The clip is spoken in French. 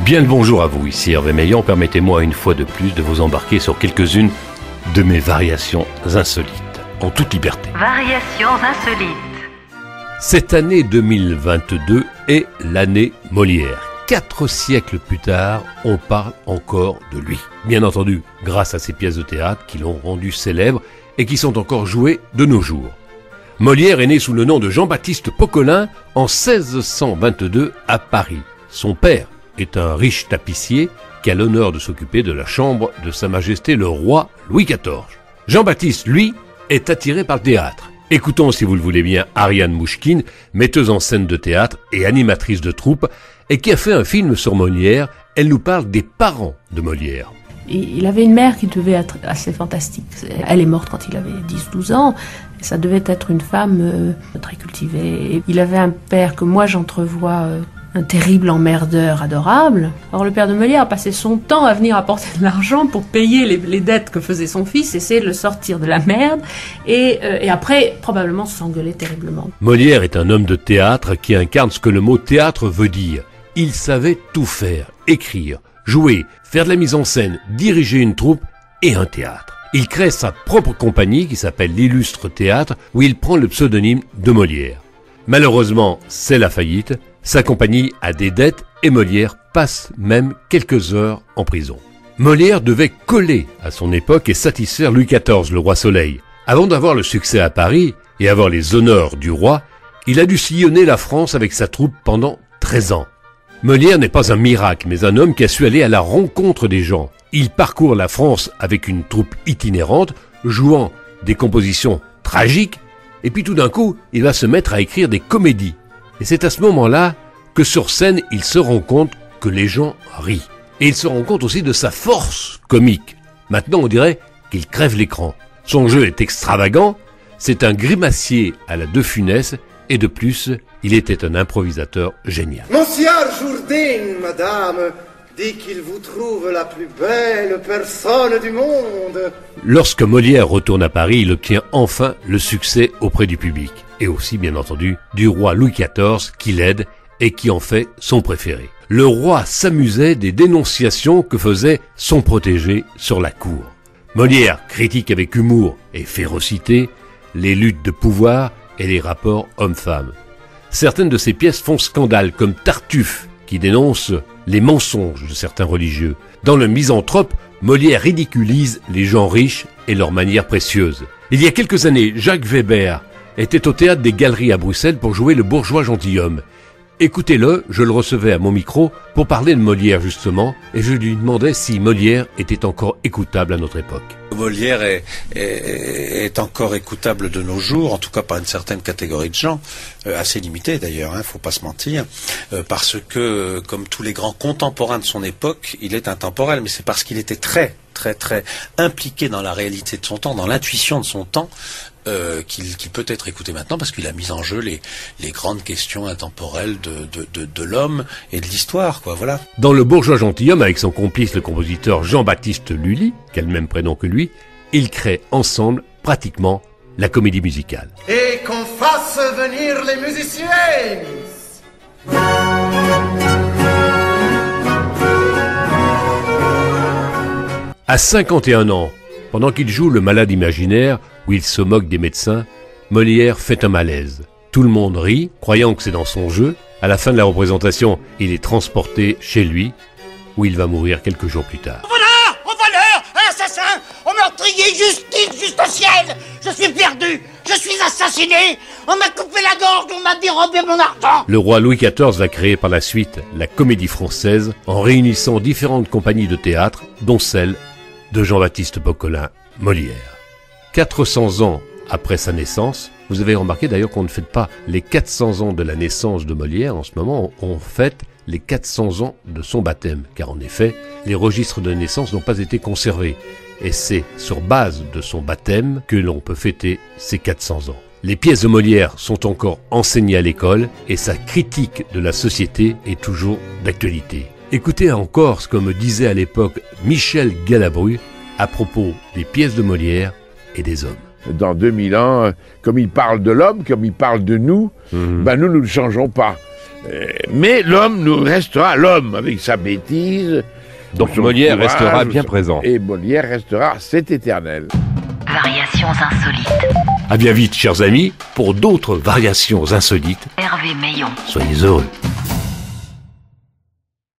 Bien le bonjour à vous, ici Hervé Meillan. Permettez-moi une fois de plus de vous embarquer sur quelques-unes de mes variations insolites, en toute liberté. Variations insolites. Cette année 2022 est l'année Molière. 4 siècles plus tard, on parle encore de lui. Bien entendu, grâce à ses pièces de théâtre qui l'ont rendu célèbre et qui sont encore jouées de nos jours. Molière est né sous le nom de Jean-Baptiste Poquelin en 1622 à Paris. Son père est un riche tapissier qui a l'honneur de s'occuper de la chambre de Sa Majesté le roi Louis XIV. Jean-Baptiste, lui, est attiré par le théâtre. Écoutons, si vous le voulez bien, Ariane Mouchkine, metteuse en scène de théâtre et animatrice de troupe, et qui a fait un film sur Molière. Elle nous parle des parents de Molière. Il avait une mère qui devait être assez fantastique. Elle est morte quand il avait 10-12 ans. Ça devait être une femme très cultivée. Et il avait un père que moi j'entrevois un terrible emmerdeur adorable. Alors le père de Molière a passé son temps à venir apporter de l'argent pour payer les dettes que faisait son fils, essayer de le sortir de la merde, et après probablement s'engueuler terriblement. Molière est un homme de théâtre qui incarne ce que le mot théâtre veut dire. Il savait tout faire, écrire, jouer, faire de la mise en scène, diriger une troupe et un théâtre. Il crée sa propre compagnie qui s'appelle l'Illustre Théâtre, où il prend le pseudonyme de Molière. Malheureusement, c'est la faillite. Sa compagnie a des dettes et Molière passe même quelques heures en prison. Molière devait coller à son époque et satisfaire Louis XIV, le roi Soleil. Avant d'avoir le succès à Paris et avoir les honneurs du roi, il a dû sillonner la France avec sa troupe pendant 13 ans. Molière n'est pas un miracle, mais un homme qui a su aller à la rencontre des gens. Il parcourt la France avec une troupe itinérante, jouant des compositions tragiques, et puis tout d'un coup, il va se mettre à écrire des comédies. Et c'est à ce moment-là que sur scène, il se rend compte que les gens rient. Et il se rend compte aussi de sa force comique. Maintenant, on dirait qu'il crève l'écran. Son jeu est extravagant, c'est un grimacier à la De Funès, et de plus, il était un improvisateur génial. Monsieur Jourdain, madame, dit qu'il vous trouve la plus belle personne du monde. Lorsque Molière retourne à Paris, il obtient enfin le succès auprès du public. Et aussi, bien entendu, du roi Louis XIV qui l'aide et qui en fait son préféré. Le roi s'amusait des dénonciations que faisait son protégé sur la cour. Molière critique avec humour et férocité les luttes de pouvoir et les rapports hommes-femmes. Certaines de ses pièces font scandale, comme Tartuffe, qui dénonce les mensonges de certains religieux. Dans Le Misanthrope, Molière ridiculise les gens riches et leurs manières précieuses. Il y a quelques années, Jacques Weber était au Théâtre des Galeries à Bruxelles pour jouer le bourgeois gentilhomme. Écoutez-le, je le recevais à mon micro pour parler de Molière justement, et je lui demandais si Molière était encore écoutable à notre époque. Molière est encore écoutable de nos jours, en tout cas par une certaine catégorie de gens, assez limitée d'ailleurs, faut pas se mentir, parce que, comme tous les grands contemporains de son époque, il est intemporel, mais c'est parce qu'il était très impliqué dans la réalité de son temps, dans l'intuition de son temps, qu'il peut être écouté maintenant parce qu'il a mis en jeu les grandes questions intemporelles de l'homme et de l'histoire, quoi, voilà. Dans Le Bourgeois gentilhomme, avec son complice le compositeur Jean-Baptiste Lully, qui a le même prénom que lui, ils créent ensemble pratiquement la comédie musicale. Et qu'on fasse venir les musiciens. À 51 ans, pendant qu'il joue le malade imaginaire, où il se moque des médecins, Molière fait un malaise. Tout le monde rit, croyant que c'est dans son jeu. À la fin de la représentation, il est transporté chez lui, où il va mourir quelques jours plus tard. Au voleur, à l'assassin, au meurtrier, justice, juste au ciel. Je suis perdu, je suis assassiné. On m'a coupé la gorge, on m'a dérobé mon argent. Le roi Louis XIV va créer par la suite la Comédie Française en réunissant différentes compagnies de théâtre, dont celle de Jean-Baptiste Poquelin, Molière. 400 ans après sa naissance, vous avez remarqué d'ailleurs qu'on ne fête pas les 400 ans de la naissance de Molière. En ce moment, on fête les 400 ans de son baptême, car en effet, les registres de naissance n'ont pas été conservés. Et c'est sur base de son baptême que l'on peut fêter ces 400 ans. Les pièces de Molière sont encore enseignées à l'école et sa critique de la société est toujours d'actualité. Écoutez encore ce que me disait à l'époque Michel Galabru à propos des pièces de Molière et des hommes. Dans 2000 ans, comme il parle de l'homme, comme il parle de nous, nous ne changeons pas. Mais l'homme nous restera l'homme, avec sa bêtise. Donc son Molière courage, restera bien présent. Et Molière restera, c'est éternel. Variations insolites. À bien vite, chers amis, pour d'autres variations insolites. Hervé Meillon. Soyez heureux.